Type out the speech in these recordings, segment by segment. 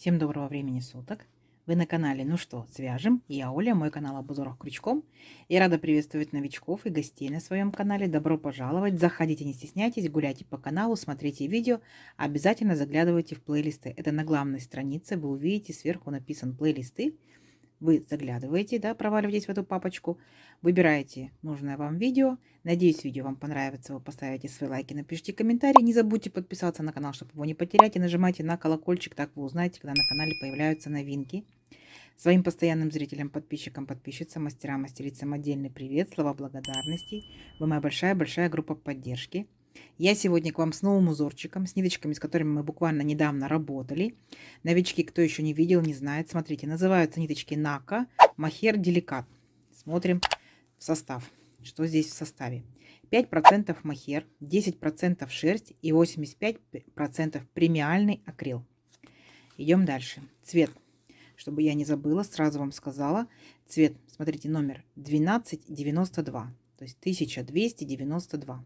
Всем доброго времени суток. Вы на канале «Ну что, свяжем?» Я Оля, мой канал об узорах крючком. И рада приветствовать новичков и гостей на своем канале. Добро пожаловать. Заходите, не стесняйтесь, гуляйте по каналу, смотрите видео. Обязательно заглядывайте в плейлисты. Это на главной странице. Вы увидите, сверху написан плейлисты. Вы заглядываете, да, проваливаетесь в эту папочку, выбираете нужное вам видео. Надеюсь, видео вам понравится. Вы поставите свои лайки, напишите комментарии. Не забудьте подписаться на канал, чтобы его не потерять. И нажимайте на колокольчик, так вы узнаете, когда на канале появляются новинки. Своим постоянным зрителям, подписчикам, подписчицам, мастерам, мастерицам отдельный привет, слова благодарности. Вы моя большая-большая группа поддержки. Я сегодня к вам с новым узорчиком, с ниточками, с которыми мы буквально недавно работали. Новички, кто еще не видел, не знает, смотрите, называются ниточки Нака Мохер Деликат. Смотрим в состав, что здесь в составе. 5% мохер, 10% шерсть и 85% премиальный акрил. Идем дальше. Цвет, чтобы я не забыла, сразу вам сказала. Цвет, смотрите, номер 1292, то есть 1292.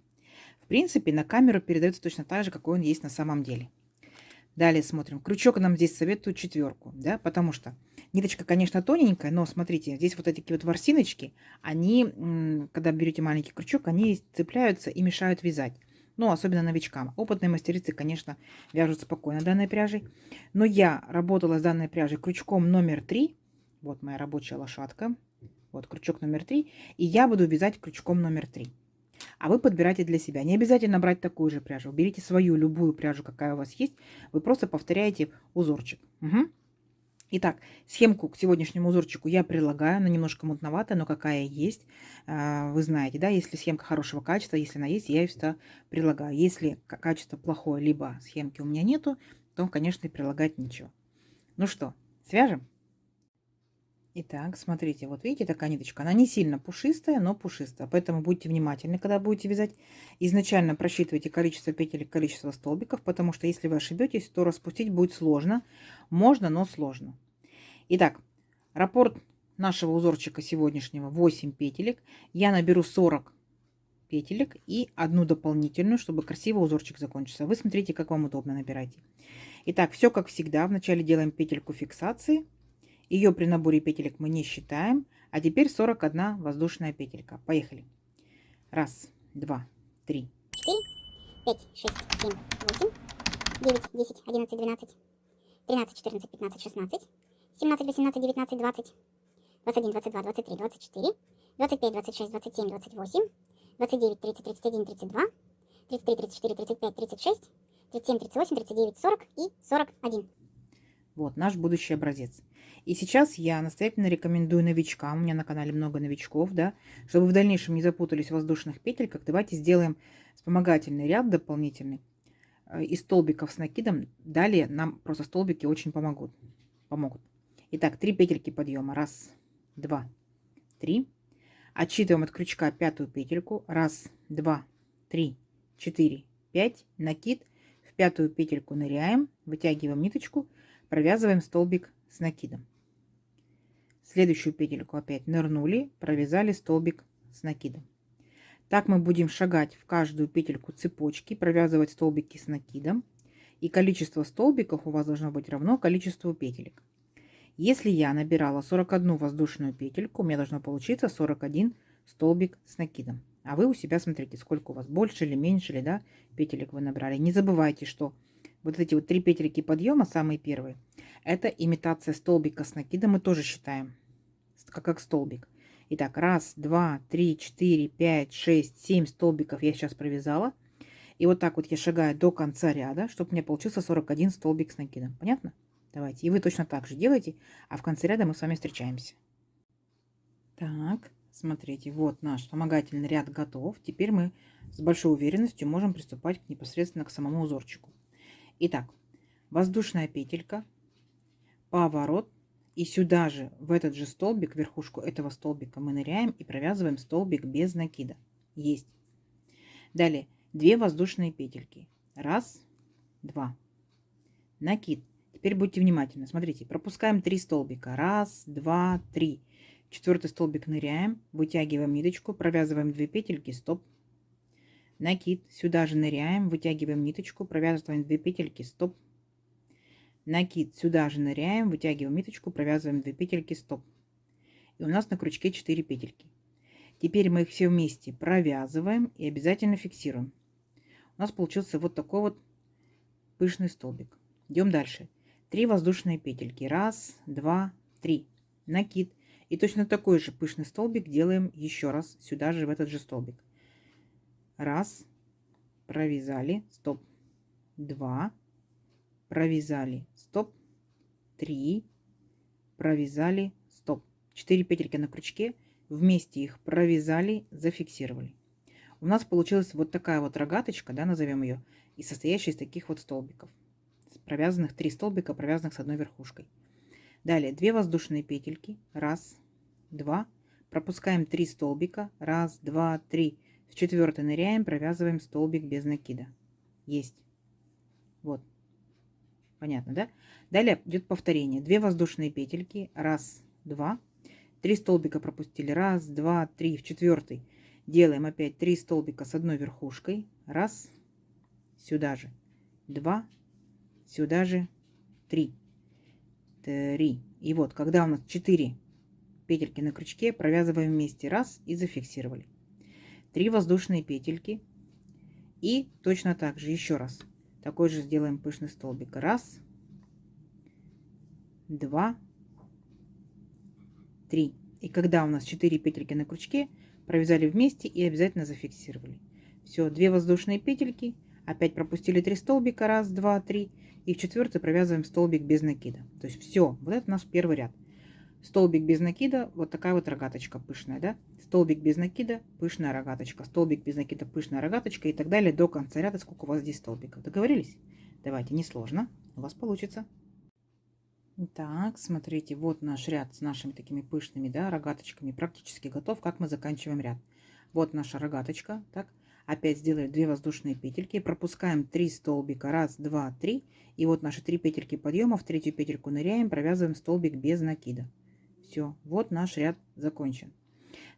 В принципе, на камеру передается точно так же, какой он есть на самом деле. Далее смотрим. Крючок нам здесь советуют 4, да, потому что ниточка, конечно, тоненькая, но смотрите, здесь вот эти вот ворсиночки, они, когда берете маленький крючок, они цепляются и мешают вязать. Ну, особенно новичкам. Опытные мастерицы, конечно, вяжут спокойно данной пряжей. Но я работала с данной пряжей крючком номер 3. Вот моя рабочая лошадка. Вот крючок номер 3. И я буду вязать крючком номер 3. А вы подбирайте для себя. Не обязательно брать такую же пряжу. Берите свою, любую пряжу, какая у вас есть. Вы просто повторяете узорчик. Угу. Итак, схемку к сегодняшнему узорчику я прилагаю. Она немножко мутноватая, но какая есть. Вы знаете, да, если схемка хорошего качества, если она есть, я ее всегда прилагаю. Если качество плохое, либо схемки у меня нету, то, конечно, и прилагать ничего. Ну что, свяжем? Итак, смотрите, вот видите, такая ниточка, она не сильно пушистая, но пушистая, поэтому будьте внимательны, когда будете вязать. Изначально просчитывайте количество петель, количество столбиков, потому что если вы ошибетесь, то распустить будет сложно. Можно, но сложно. Итак, раппорт нашего узорчика сегодняшнего 8 петелек. Я наберу 40 петелек и одну дополнительную, чтобы красиво узорчик закончился. Вы смотрите, как вам удобно, набирайте. Итак, все как всегда. Вначале делаем петельку фиксации. Ее при наборе петелек мы не считаем. А теперь 41 воздушная петелька. Поехали. 1, 2, 3, 4, 5, 6, 7, 8, 9, 10, 11, 12, 13, 14, 15, 16, 17, 18, 19, 20, 21, 22, 23, 24, 25, 26, 27, 28, 29, 30, 31, 32, 33, 34, 35, 36, 37, 38, 39, 40 и 41. Вот наш будущий образец. И сейчас я настоятельно рекомендую новичкам, у меня на канале много новичков, да, чтобы в дальнейшем не запутались в воздушных петельках, давайте сделаем вспомогательный ряд дополнительный из столбиков с накидом. Далее нам просто столбики очень помогут. Итак, 3 петельки подъема. 1, 2, 3. Отсчитываем от крючка 5-ю петельку. 1, 2, 3, 4, 5. Накид. В 5-ю петельку ныряем, вытягиваем ниточку, провязываем столбик с накидом. Следующую петельку опять нырнули, провязали столбик с накидом. Так мы будем шагать в каждую петельку цепочки, провязывать столбики с накидом. И количество столбиков у вас должно быть равно количеству петелек. Если я набирала 41 воздушную петельку, у меня должно получиться 41 столбик с накидом. А вы у себя смотрите, сколько у вас, больше или меньше, или, да, петелек вы набрали. Не забывайте, что вот эти вот 3 петельки подъема, самые первые, это имитация столбика с накидом, мы тоже считаем как столбик. Итак, 1, 2, 3, 4, 5, 6, 7 столбиков я сейчас провязала. И вот так вот я шагаю до конца ряда, чтобы у меня получился 41 столбик с накидом. Понятно? Давайте. И вы точно так же делаете, а в конце ряда мы с вами встречаемся. Так, смотрите, вот наш вспомогательный ряд готов. Теперь мы с большой уверенностью можем приступать непосредственно к самому узорчику. Итак, воздушная петелька, поворот, и сюда же, в этот же столбик, верхушку этого столбика мы ныряем и провязываем столбик без накида. Есть. Далее 2 воздушные петельки. 1, 2. Накид. Теперь будьте внимательны. Смотрите, пропускаем 3 столбика. 1, 2, 3. 4-й столбик ныряем, вытягиваем ниточку, провязываем 2 петельки, стоп. Накид. Сюда же ныряем, вытягиваем ниточку, провязываем 2 петельки, стоп. накид, сюда же ныряем, вытягиваем ниточку, провязываем 2 петельки, стоп. И у нас на крючке 4 петельки. Теперь мы их все вместе провязываем и обязательно фиксируем. У нас получился вот такой вот пышный столбик. Идем дальше. 3 воздушные петельки. Раз, два, три. Накид. И точно такой же пышный столбик делаем еще раз сюда же, в этот же столбик. Раз, провязали, стоп. 2, провязали, стоп. 3, провязали, стоп. 4 петельки на крючке, вместе их провязали, зафиксировали. У нас получилась вот такая вот рогаточка, да, назовем ее, и состоящая из таких вот столбиков. Провязанных 3 столбика, провязанных с одной верхушкой. Далее 2 воздушные петельки. Раз, два. Пропускаем 3 столбика. Раз, два, три. В 4 ныряем, провязываем столбик без накида. Есть. Вот. Понятно, да? Далее идет повторение. 2 воздушные петельки. Раз, два. 3 столбика пропустили. Раз, два, три. В 4 делаем опять 3 столбика с одной верхушкой. Раз. Сюда же. 2. Сюда же. 3. 3. И вот, когда у нас 4 петельки на крючке, провязываем вместе. Раз. И зафиксировали. 3 воздушные петельки. И точно так же еще раз. Такой же сделаем пышный столбик. Раз. 2. 3. И когда у нас 4 петельки на крючке, провязали вместе и обязательно зафиксировали. Все, 2 воздушные петельки. Опять пропустили 3 столбика. Раз, два, три. И в 4 провязываем столбик без накида. То есть все, вот это наш первый ряд. Столбик без накида, вот такая вот рогаточка пышная, да? Столбик без накида, пышная рогаточка. Столбик без накида, пышная рогаточка и так далее до конца ряда, сколько у вас здесь столбиков. Договорились? Давайте, несложно, у вас получится. Так, смотрите, вот наш ряд с нашими такими пышными, да, рогаточками практически готов. Как мы заканчиваем ряд? Вот наша рогаточка, так. Опять сделаем 2 воздушные петельки, пропускаем 3 столбика, раз, два, три. И вот наши 3 петельки подъема, в 3-ю петельку ныряем, провязываем столбик без накида. Все, вот наш ряд закончен.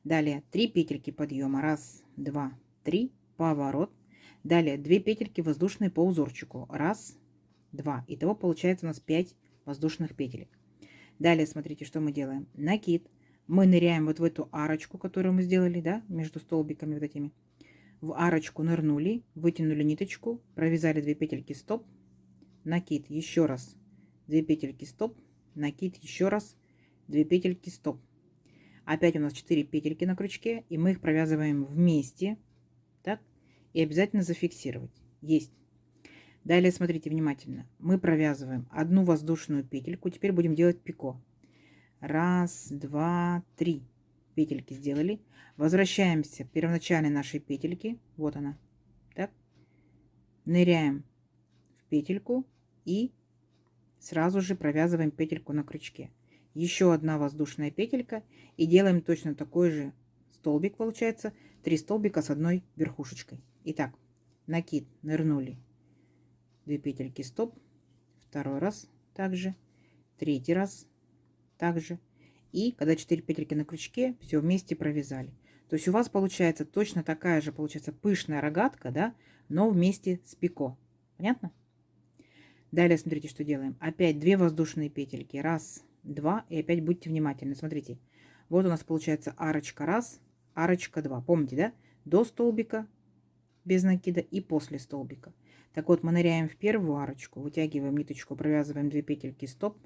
Далее 3 петельки подъема, раз, два, три, поворот. Далее 2 петельки воздушные по узорчику, раз, два. Итого получается у нас 5 воздушных петелек. Далее смотрите, что мы делаем. Накид. Мы ныряем вот в эту арочку, которую мы сделали, да, между столбиками вот этими. В арочку нырнули, вытянули ниточку, провязали 2 петельки, стоп, накид, еще раз 2 петельки, стоп, накид, еще раз 2 петельки, стоп. Опять у нас 4 петельки на крючке, и мы их провязываем вместе, так, и обязательно зафиксировать. Есть. Далее смотрите внимательно. Мы провязываем одну воздушную петельку, теперь будем делать пико. Раз, два, три. Петельки сделали. Возвращаемся к первоначальной нашей петельке. Вот она. Так. Ныряем в петельку и сразу же провязываем петельку на крючке. Еще одна воздушная петелька и делаем точно такой же столбик, получается 3 столбика с одной верхушечкой. Итак, накид, нырнули, 2 петельки, стоп, второй раз также, третий раз также. И когда 4 петельки на крючке, все вместе провязали. То есть у вас получается точно такая же, получается, пышная рогатка, да, но вместе с пико. Понятно? Далее смотрите, что делаем. Опять 2 воздушные петельки. Раз, два. И опять будьте внимательны. Смотрите. Вот у нас получается арочка раз, арочка два. Помните, да? До столбика без накида и после столбика. Так вот, мы ныряем в первую арочку, вытягиваем ниточку, провязываем 2 петельки, стоп.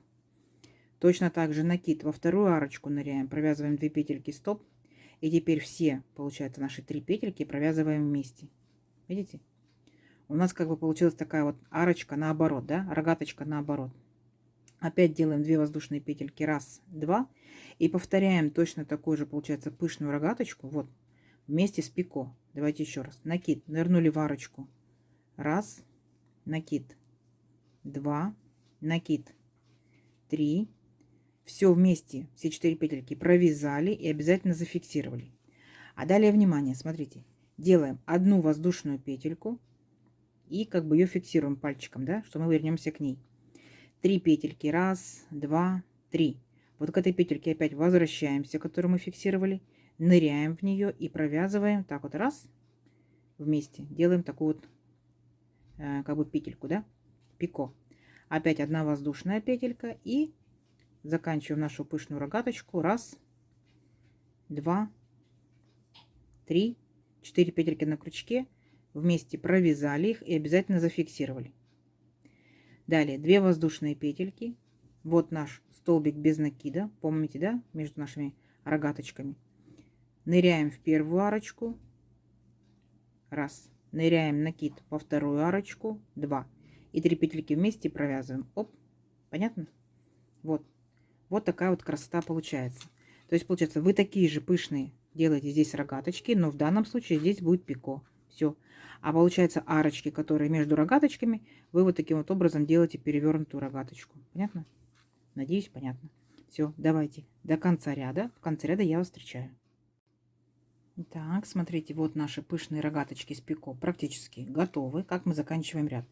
Точно так же накид во вторую арочку ныряем, провязываем 2 петельки, стоп. И теперь все, получается, наши 3 петельки провязываем вместе. Видите? У нас как бы получилась такая вот арочка наоборот, да? Рогаточка наоборот. Опять делаем 2 воздушные петельки, раз, два. И повторяем точно такую же, получается, пышную рогаточку, вот, вместе с пико. Давайте еще раз. Накид, нырнули в арочку. Раз, накид, два, накид, 3. Все вместе, все 4 петельки провязали и обязательно зафиксировали. А далее, внимание, смотрите. Делаем одну воздушную петельку и как бы ее фиксируем пальчиком, да, что мы вернемся к ней. 3 петельки, раз, два, три. Вот к этой петельке опять возвращаемся, которую мы фиксировали, ныряем в нее и провязываем так вот раз вместе. Делаем такую вот как бы петельку, да, пико. опять 1 воздушная петелька и заканчиваем нашу пышную рогаточку. Раз, 2, 3, 4 петельки на крючке, вместе провязали их и обязательно зафиксировали. Далее 2 воздушные петельки. Вот наш столбик без накида, помните, да, между нашими рогаточками. Ныряем в первую арочку, раз, ныряем накид во вторую арочку, 2, и 3 петельки вместе провязываем. Оп, понятно? Вот, вот такая вот красота получается. То есть получается, вы такие же пышные делаете здесь рогаточки, но в данном случае здесь будет пико. Все. А получается, арочки, которые между рогаточками, вы вот таким вот образом делаете перевернутую рогаточку. Понятно? Надеюсь, понятно. Все, давайте до конца ряда. В конце ряда я вас встречаю. Так, смотрите, вот наши пышные рогаточки с пико практически готовы. Как мы заканчиваем ряд?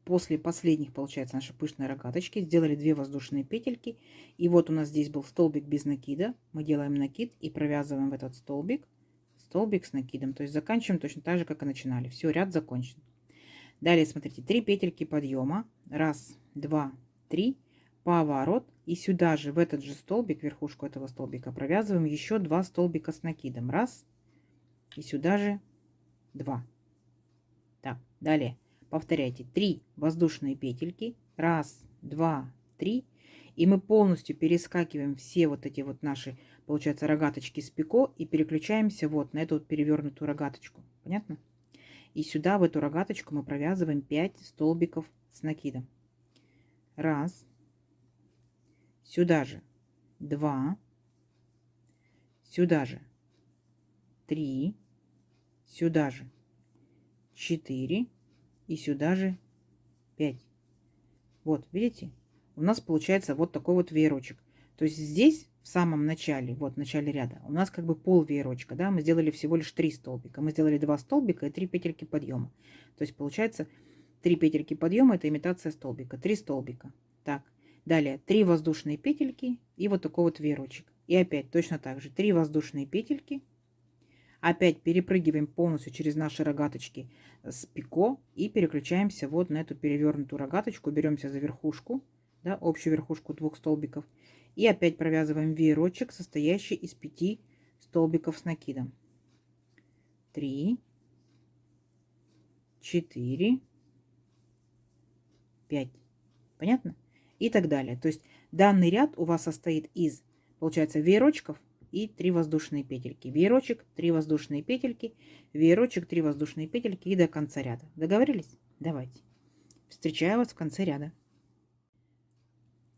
После последних, получается, наши пышные рогаточки сделали 2 воздушные петельки. И вот у нас здесь был столбик без накида. Мы делаем накид и провязываем в этот столбик с накидом. То есть заканчиваем точно так же, как и начинали. Все, ряд закончен. Далее, смотрите, 3 петельки подъема. Раз, 2, 3. Поворот. И сюда же, в этот же столбик, верхушку этого столбика, провязываем еще 2 столбика с накидом. Раз. И сюда же 2. Так, далее. Повторяйте. 3 воздушные петельки. Раз, 2, 3. И мы полностью перескакиваем все вот эти вот наши, получается, рогаточки с пико и переключаемся вот на эту вот перевернутую рогаточку. Понятно? И сюда, в эту рогаточку, мы провязываем 5 столбиков с накидом. Раз. Сюда же 2. Сюда же 3. Сюда же 4. И сюда же 5. Вот, видите? У нас получается вот такой вот веерочек. То есть здесь в самом начале, вот в начале ряда, у нас как бы пол веерочка, да, мы сделали всего лишь 3 столбика. Мы сделали 2 столбика и 3 петельки подъема. То есть получается 3 петельки подъема, это имитация столбика, 3 столбика. Так, далее 3 воздушные петельки и вот такой вот веерочек. И опять точно так же 3 воздушные петельки. Опять перепрыгиваем полностью через наши рогаточки с пико и переключаемся вот на эту перевернутую рогаточку. Беремся за верхушку, да, общую верхушку 2 столбиков. И опять провязываем веерочек, состоящий из 5 столбиков с накидом. 3, 4, 5. Понятно? И так далее. То есть данный ряд у вас состоит из, получается, веерочков и 3 воздушные петельки. Веерочек, 3 воздушные петельки, веерочек, 3 воздушные петельки и до конца ряда. Договорились? Давайте. Встречаю вас в конце ряда.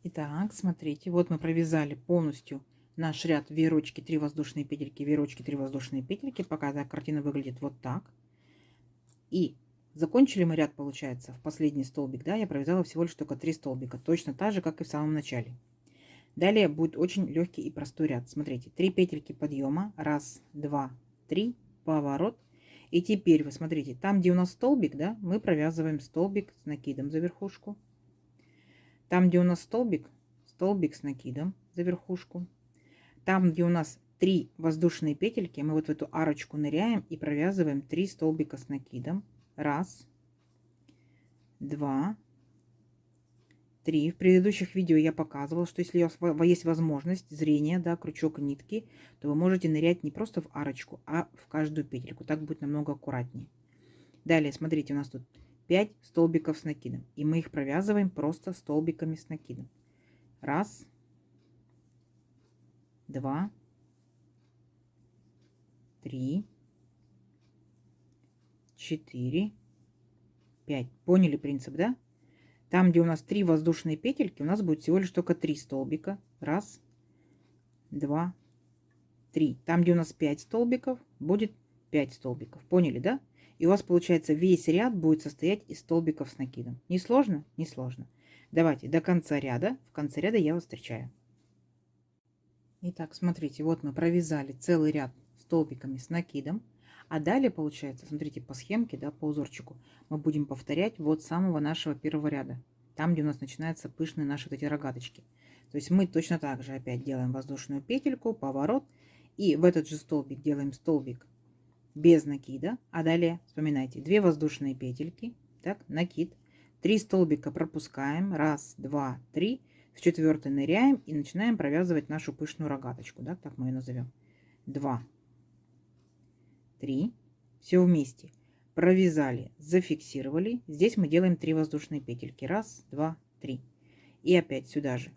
Итак, смотрите, вот мы провязали полностью наш ряд веерочки, 3 воздушные петельки, веерочки, 3 воздушные петельки. Пока эта картина выглядит вот так. И закончили мы ряд, получается, в последний столбик, да, я провязала всего лишь только 3 столбика, точно так же, как и в самом начале. Далее будет очень легкий и простой ряд. Смотрите, 3 петельки подъема, раз, 2, 3, поворот. И теперь вы смотрите, там, где у нас столбик, да, мы провязываем столбик с накидом за верхушку. Там, где у нас столбик с накидом за верхушку. Там, где у нас 3 воздушные петельки, мы вот в эту арочку ныряем и провязываем 3 столбика с накидом. Раз, 2, 3. В предыдущих видео я показывала, что если у вас есть возможность зрения, да, крючок нитки, то вы можете нырять не просто в арочку, а в каждую петельку. Так будет намного аккуратнее. Далее, смотрите, у нас тут 5 столбиков с накидом. И мы их провязываем просто столбиками с накидом. Раз, 2, 3, 4, 5. Поняли принцип, да? Там, где у нас 3 воздушные петельки, у нас будет всего лишь только 3 столбика. Раз, 2, 3. Там, где у нас 5 столбиков, будет 5 столбиков. Поняли, да? И у вас, получается, весь ряд будет состоять из столбиков с накидом. Не сложно? Не сложно. Давайте до конца ряда. В конце ряда я вас встречаю. Итак, смотрите, вот мы провязали целый ряд столбиками с накидом. А далее, получается, смотрите, по схемке, да, по узорчику, мы будем повторять вот с самого нашего первого ряда. Там, где у нас начинаются пышные наши вот эти рогаточки. То есть мы точно так же опять делаем воздушную петельку, поворот. И в этот же столбик делаем столбик без накида. А далее, вспоминайте, 2 воздушные петельки, так, накид, 3 столбика пропускаем. Раз, два, три. В 4 ныряем и начинаем провязывать нашу пышную рогаточку. Да, так мы ее назовем. 2, 3. Все вместе. Провязали, зафиксировали. Здесь мы делаем 3 воздушные петельки. Раз, два, три. И опять сюда же.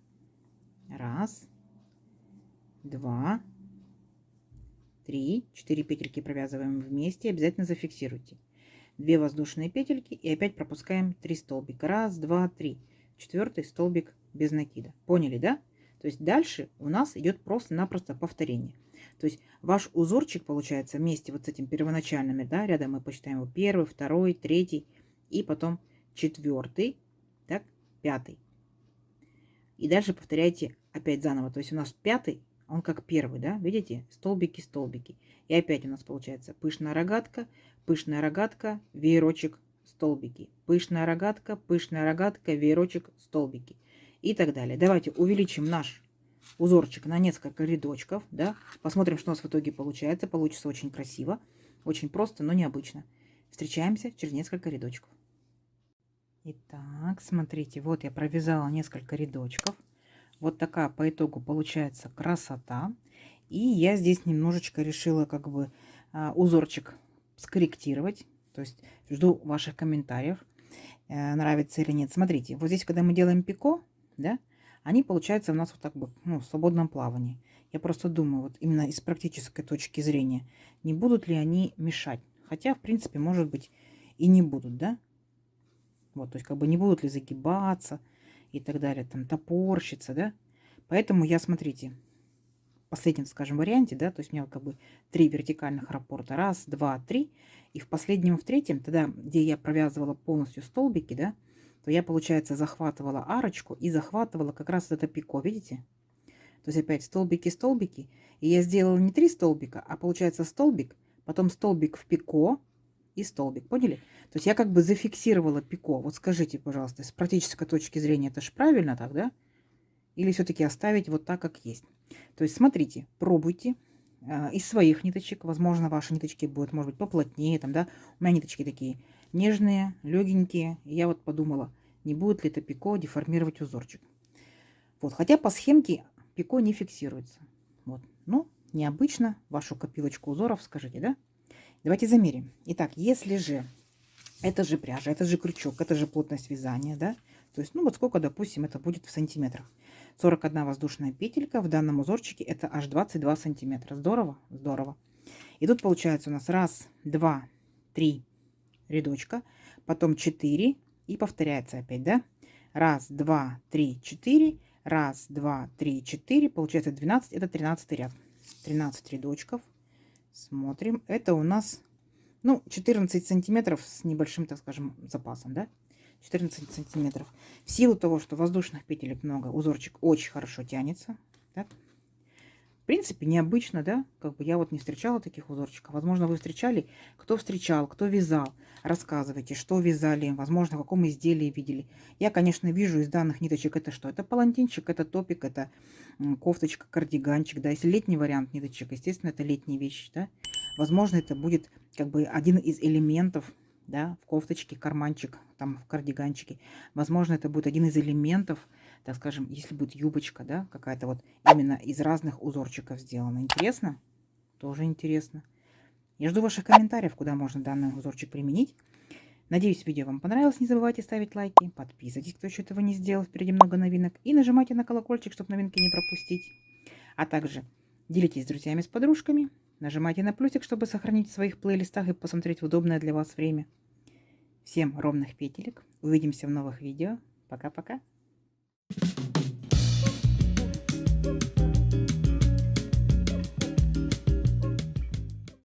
Раз, два, три. 4 петельки провязываем вместе. Обязательно зафиксируйте. 2 воздушные петельки и опять пропускаем 3 столбика. Раз, два, три. 4 столбик без накида. Поняли, да? То есть дальше у нас идет просто-напросто повторение. То есть ваш узорчик получается вместе вот с этим первоначальными, да, рядом мы посчитаем его 1, 2, 3 и потом 4, так, 5. И дальше повторяйте опять заново. То есть у нас 5, он как первый, да, видите, столбики, столбики. И опять у нас получается пышная рогатка, веерочек, столбики, пышная рогатка, веерочек, столбики и так далее. Давайте увеличим наш узорчик на несколько рядочков, да, посмотрим, что у нас в итоге получается. Получится очень красиво, очень просто, но необычно. Встречаемся через несколько рядочков. Итак, смотрите, вот я провязала несколько рядочков. Вот такая по итогу получается красота. И я здесь немножечко решила как бы узорчик скорректировать. То есть жду ваших комментариев, нравится или нет. Смотрите, вот здесь, когда мы делаем пико, да, они получаются у нас вот так бы, ну, в свободном плавании. Я просто думаю, вот именно из практической точки зрения, не будут ли они мешать. Хотя, в принципе, может быть, и не будут, да. Вот, то есть как бы не будут ли загибаться и так далее, там топорщиться, да. Поэтому я, смотрите, в последнем, скажем, варианте, да, то есть у меня как бы 3 вертикальных раппорта. Раз, два, три. И в последнем, в третьем, тогда, где я провязывала полностью столбики, да, то я, получается, захватывала арочку и захватывала как раз это пико, видите? То есть опять столбики, столбики. И я сделала не 3 столбика, а получается столбик, потом столбик в пико и столбик. Поняли? То есть я как бы зафиксировала пико. Вот скажите, пожалуйста, с практической точки зрения, это же правильно так, да? Или все-таки оставить вот так, как есть? То есть смотрите, пробуйте из своих ниточек. Возможно, ваши ниточки будут, может быть, поплотнее. Там, да? У меня ниточки такие нежные, легенькие. И я вот подумала, не будет ли это пико деформировать узорчик. Вот, хотя по схемке пико не фиксируется. Вот, ну, необычно вашу копилочку узоров, скажите, да? Давайте замерим. Итак, если же это же пряжа, это же крючок, это же плотность вязания, да? То есть, ну, вот сколько, допустим, это будет в сантиметрах. 41 воздушная петелька в данном узорчике это аж 22 сантиметра. Здорово? Здорово. И тут получается у нас раз, два, три рядочка, потом 4 и повторяется опять, да? Раз, два, три, 4. Раз, два, три, 4. Получается 12, это 13 ряд. 13 рядочков. Смотрим. Это у нас, ну, 14 сантиметров с небольшим, так скажем, запасом, да? 14 сантиметров. В силу того, что воздушных петелек много, узорчик очень хорошо тянется. Так? В принципе, необычно, да? Как бы я вот не встречала таких узорчиков. Возможно, вы встречали. Кто встречал, кто вязал. Рассказывайте, что вязали. Возможно, в каком изделии видели. Я, конечно, вижу из данных ниточек это что? Это палантинчик, это топик, это кофточка, кардиганчик. Да, если летний вариант ниточек, естественно, это летние вещи, да? Возможно, это будет как бы один из элементов, да, в кофточке, карманчик, там в кардиганчике. Возможно, это будет один из элементов, так скажем, если будет юбочка, да, какая-то вот именно из разных узорчиков сделана. Интересно? Тоже интересно. Я жду ваших комментариев, куда можно данный узорчик применить. Надеюсь, видео вам понравилось. Не забывайте ставить лайки, подписывайтесь, кто еще этого не сделал. Впереди много новинок. И нажимайте на колокольчик, чтобы новинки не пропустить. А также делитесь с друзьями, с подружками. Нажимайте на плюсик, чтобы сохранить в своих плейлистах и посмотреть в удобное для вас время. Всем ровных петелек. Увидимся в новых видео. Пока-пока.